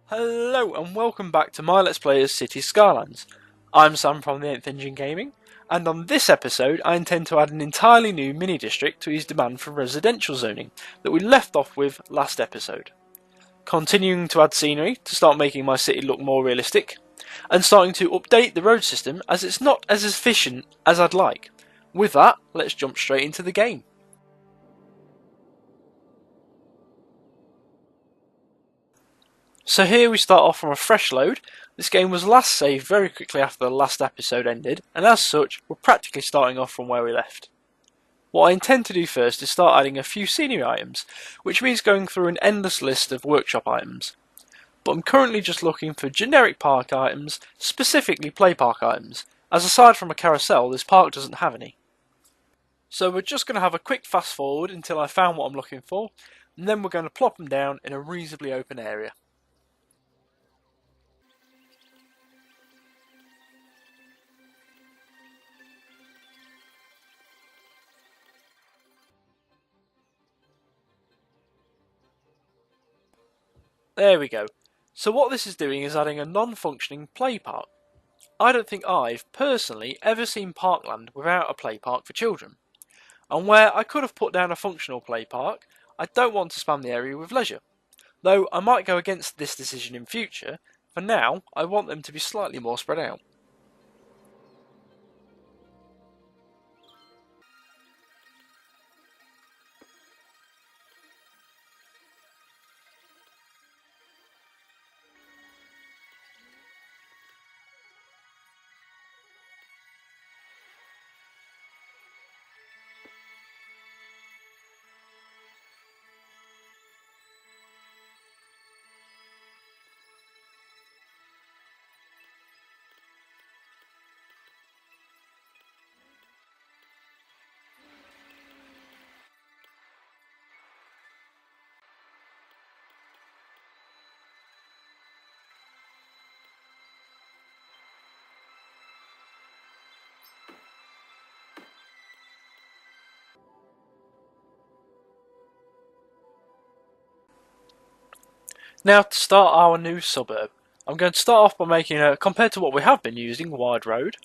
Hello and welcome back to my Let's Play as Cities Skylines. I'm Sam from the 8th Engine Gaming, and on this episode I intend to add an entirely new mini-district to his demand for residential zoning that we left off with last episode. Continuing to add scenery to start making my city look more realistic, and starting to update the road system as it's not as efficient as I'd like. With that, let's jump straight into the game. So here we start off from a fresh load. This game was last saved very quickly after the last episode ended, and as such, we're practically starting off from where we left. What I intend to do first is start adding a few scenery items, which means going through an endless list of workshop items. But I'm currently just looking for generic park items, specifically play park items, as aside from a carousel, this park doesn't have any. So we're just going to have a quick fast forward until I found what I'm looking for, and then we're going to plop them down in a reasonably open area. There we go. So what this is doing is adding a non-functioning play park. I don't think I've, personally, ever seen Parkland without a play park for children. And where I could have put down a functional play park, I don't want to spam the area with leisure. Though I might go against this decision in future, for now I want them to be slightly more spread out. Now to start our new suburb, I'm going to start off by making a, compared to what we have been using, wide road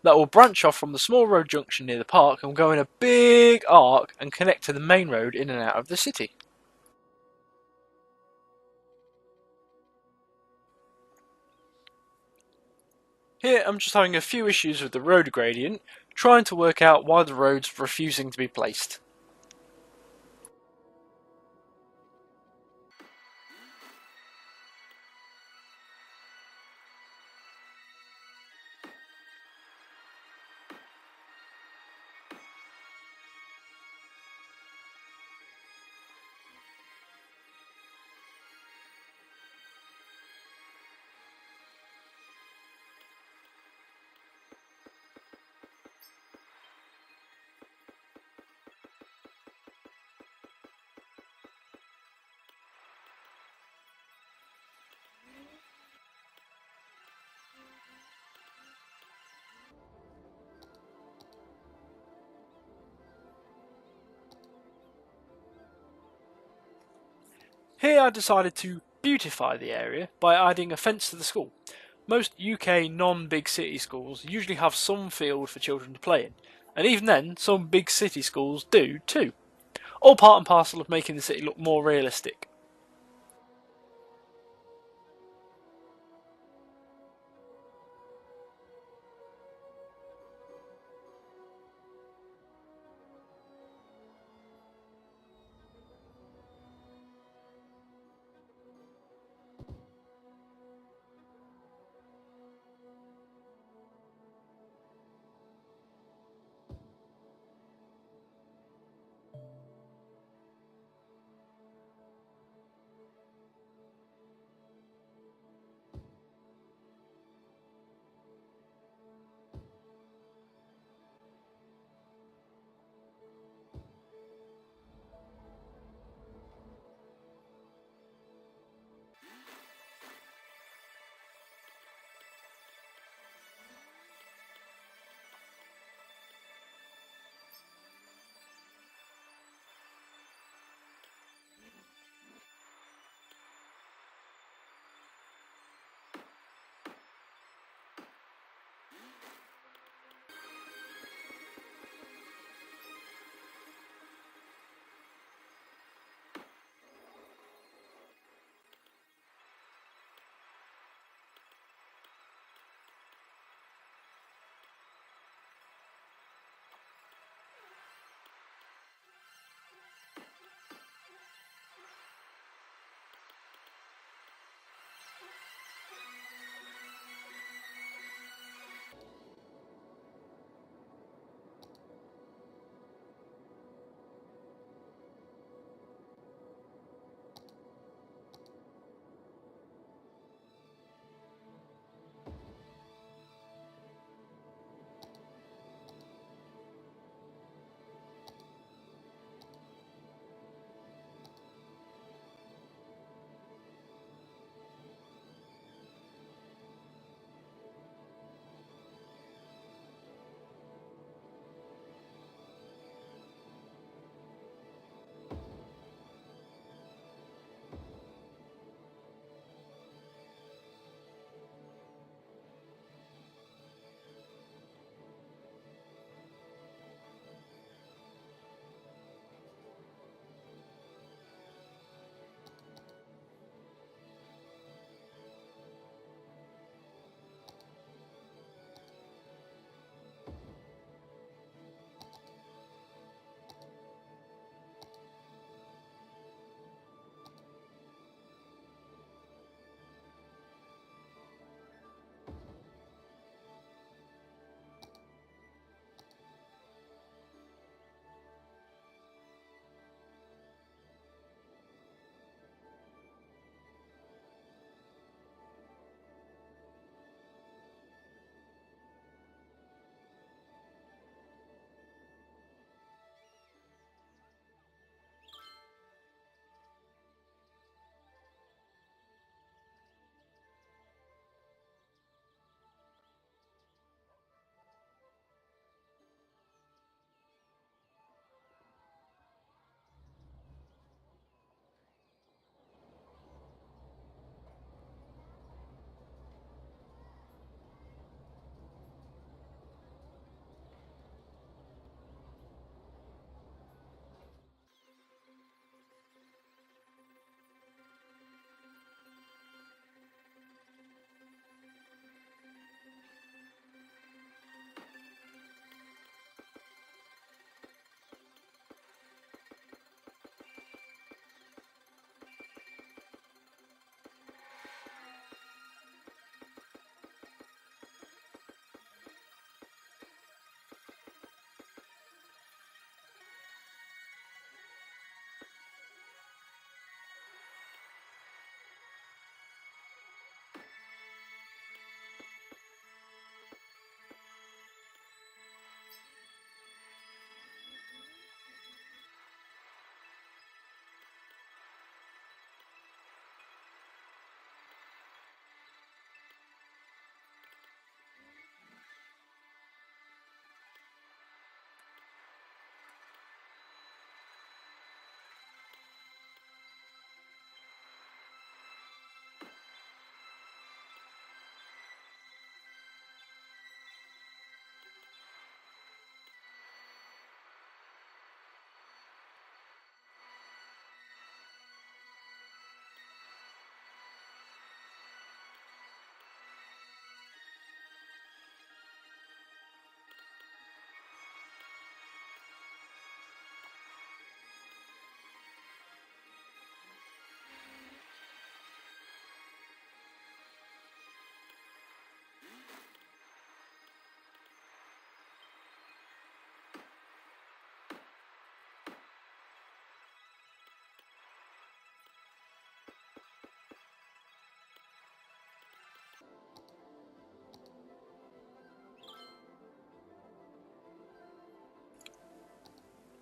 that will branch off from the small road junction near the park and go in a big arc and connect to the main road in and out of the city. Here I'm just having a few issues with the road gradient, trying to work out why the road's refusing to be placed. Here I decided to beautify the area by adding a fence to the school. Most UK non-big city schools usually have some field for children to play in, and even then some big city schools do too. All part and parcel of making the city look more realistic.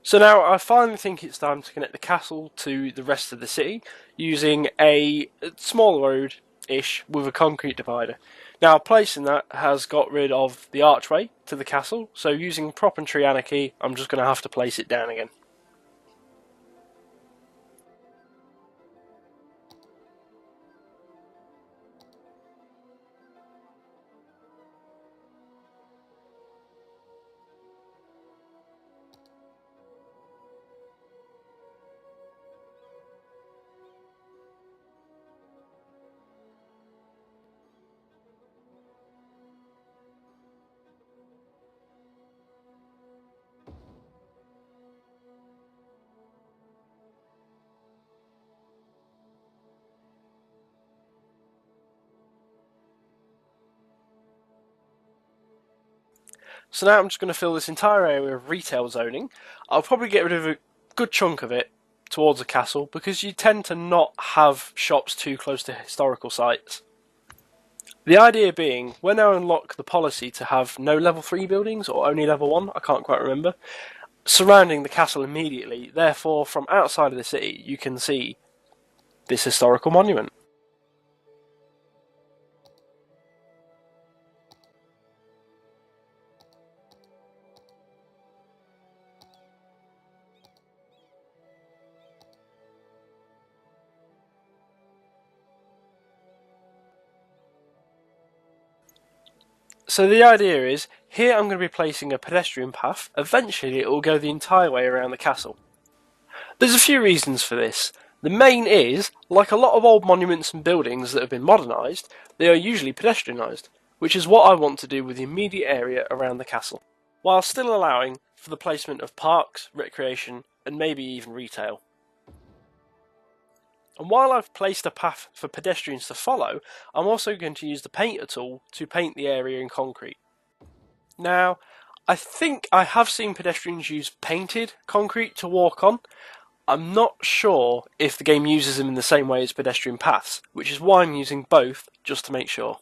So now I finally think it's time to connect the castle to the rest of the city using a small road-ish with a concrete divider. Now placing that has got rid of the archway to the castle, so using prop and tree anarchy I'm just going to have to place it down again. So now I'm just going to fill this entire area with retail zoning. I'll probably get rid of a good chunk of it towards the castle because you tend to not have shops too close to historical sites. The idea being, when I unlock the policy to have no level 3 buildings or only level 1, I can't quite remember, surrounding the castle immediately, therefore from outside of the city you can see this historical monument. So the idea is, here I'm going to be placing a pedestrian path. Eventually it will go the entire way around the castle. There's a few reasons for this. The main is, like a lot of old monuments and buildings that have been modernised, they are usually pedestrianised, which is what I want to do with the immediate area around the castle, while still allowing for the placement of parks, recreation, and maybe even retail. And while I've placed a path for pedestrians to follow, I'm also going to use the painter tool to paint the area in concrete. Now, I think I have seen pedestrians use painted concrete to walk on. I'm not sure if the game uses them in the same way as pedestrian paths, which is why I'm using both just to make sure.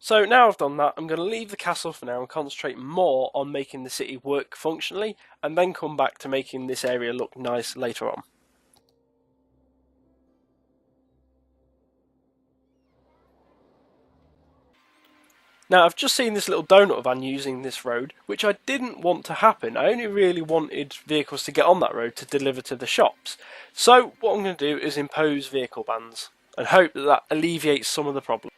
So now I've done that, I'm going to leave the castle for now and concentrate more on making the city work functionally, and then come back to making this area look nice later on. Now I've just seen this little donut van using this road, which I didn't want to happen. I only really wanted vehicles to get on that road to deliver to the shops. So what I'm going to do is impose vehicle bans, and hope that that alleviates some of the problem.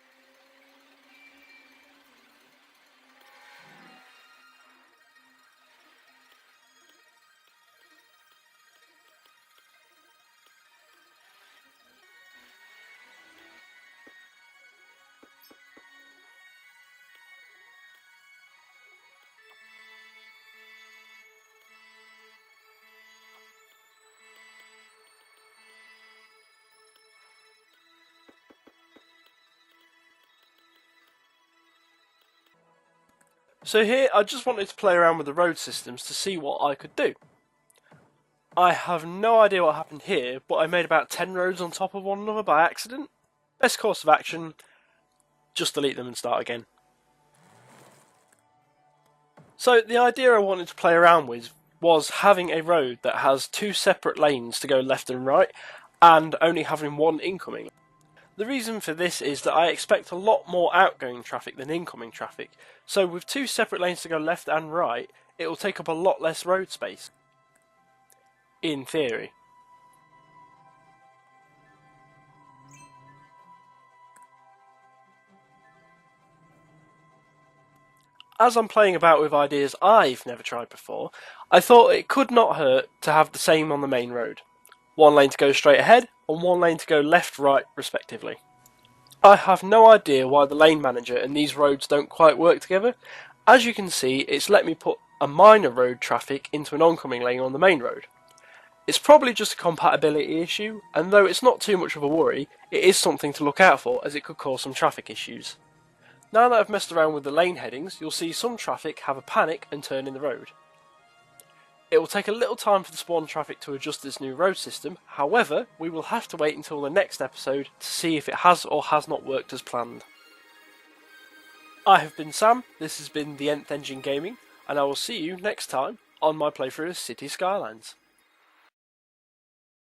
So here I just wanted to play around with the road systems to see what I could do. I have no idea what happened here, but I made about 10 roads on top of one another by accident. Best course of action, just delete them and start again. So the idea I wanted to play around with was having a road that has two separate lanes to go left and right, and only having one incoming. The reason for this is that I expect a lot more outgoing traffic than incoming traffic, so with two separate lanes to go left and right, it will take up a lot less road space. In theory. As I'm playing about with ideas I've never tried before, I thought it could not hurt to have the same on the main road. One lane to go straight ahead, and one lane to go left, right, respectively. I have no idea why the lane manager and these roads don't quite work together. As you can see, it's let me put a minor road traffic into an oncoming lane on the main road. It's probably just a compatibility issue, and though it's not too much of a worry, it is something to look out for as it could cause some traffic issues. Now that I've messed around with the lane headings, you'll see some traffic have a panic and turn in the road. It will take a little time for the spawn traffic to adjust to this new road system, however, we will have to wait until the next episode to see if it has or has not worked as planned. I have been Sam, this has been the Nth Engine Gaming, and I will see you next time on my playthrough of Cities Skylines.